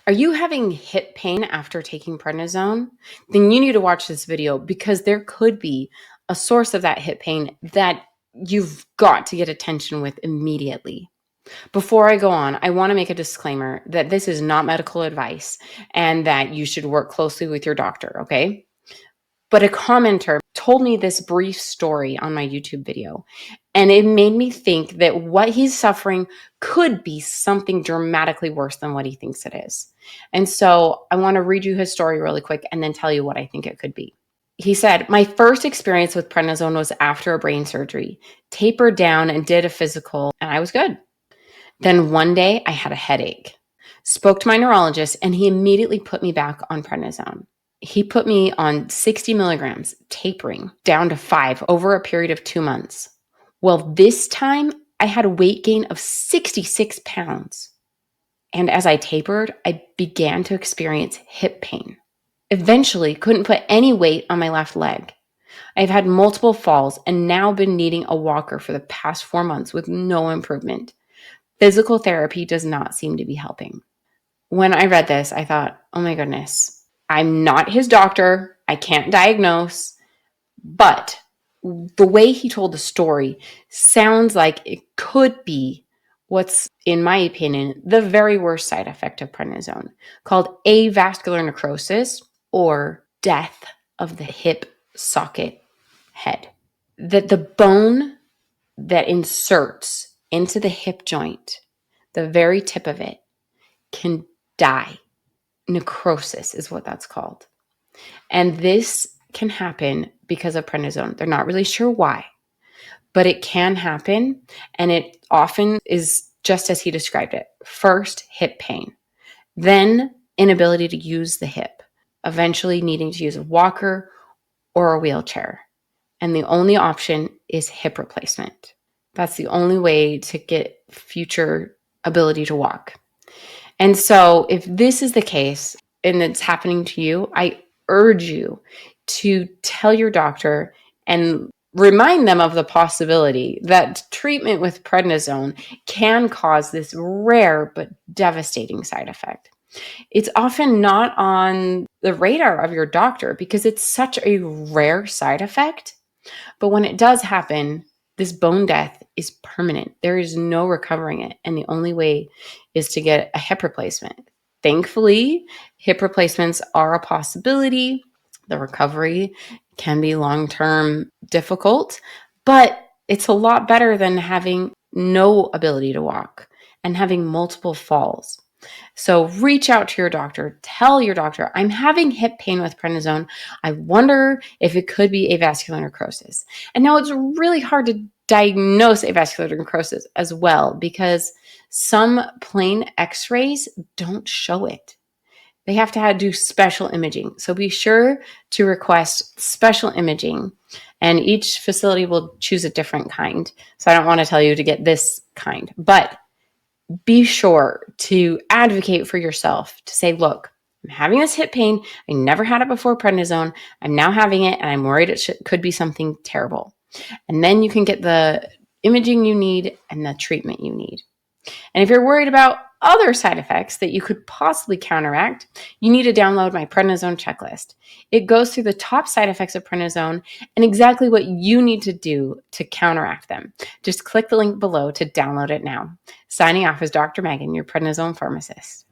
Are you having hip pain after taking prednisone? Then you need to watch this video because there could be a source of that hip pain that you've got to get attention with immediately. Before I go on, I want to make a disclaimer that this is not medical advice and that you should work closely with your doctor, okay? But a commenter told me this brief story on my YouTube video, and it made me think that what he's suffering could be something dramatically worse than what he thinks it is. And so I want to read you his story really quick and then tell you what I think it could be. He said, "My first experience with prednisone was after a brain surgery, tapered down and did a physical, and I was good. Then one day I had a headache. Spoke to my neurologist, and he immediately put me back on prednisone. He put me on 60 milligrams, tapering down to 5 over a period of 2 months. Well, this time I had a weight gain of 66 pounds. And as I tapered, I began to experience hip pain. Eventually, couldn't put any weight on my left leg. I've had multiple falls and now been needing a walker for the past 4 months with no improvement. Physical therapy does not seem to be helping." When I read this, I thought, oh my goodness, I'm not his doctor. I can't diagnose, but the way he told the story sounds like it could be what's, in my opinion, the very worst side effect of prednisone, called avascular necrosis, or death of the hip socket head. That the bone that inserts into the hip joint, the very tip of it, can die. Necrosis is what that's called. And this can happen because of prednisone. They're not really sure why, but it can happen. And it often is just as he described it. First, hip pain, then inability to use the hip, eventually needing to use a walker or a wheelchair. And the only option is hip replacement. That's the only way to get future ability to walk. And so if this is the case and it's happening to you, I urge you to tell your doctor and remind them of the possibility that treatment with prednisone can cause this rare but devastating side effect. It's often not on the radar of your doctor because it's such a rare side effect. But when it does happen, this bone death is permanent. There is no recovering it. And the only way is to get a hip replacement. Thankfully, hip replacements are a possibility. The recovery can be long-term difficult, but it's a lot better than having no ability to walk and having multiple falls. So reach out to your doctor. Tell your doctor, I'm having hip pain with prednisone. I wonder if it could be avascular necrosis. And now it's really hard to diagnose avascular necrosis as well because some plain x-rays don't show it. They have to do special imaging. So be sure to request special imaging, and each facility will choose a different kind. So I don't want to tell you to get this kind, but be sure to advocate for yourself to say, look, I'm having this hip pain. I never had it before prednisone. I'm now having it, and I'm worried it could be something terrible. And then you can get the imaging you need and the treatment you need. And if you're worried about other side effects that you could possibly counteract, you need to download my Prednisone Checklist. It goes through the top side effects of prednisone and exactly what you need to do to counteract them. Just click the link below to download it now. Signing off is Dr. Megan, your prednisone pharmacist.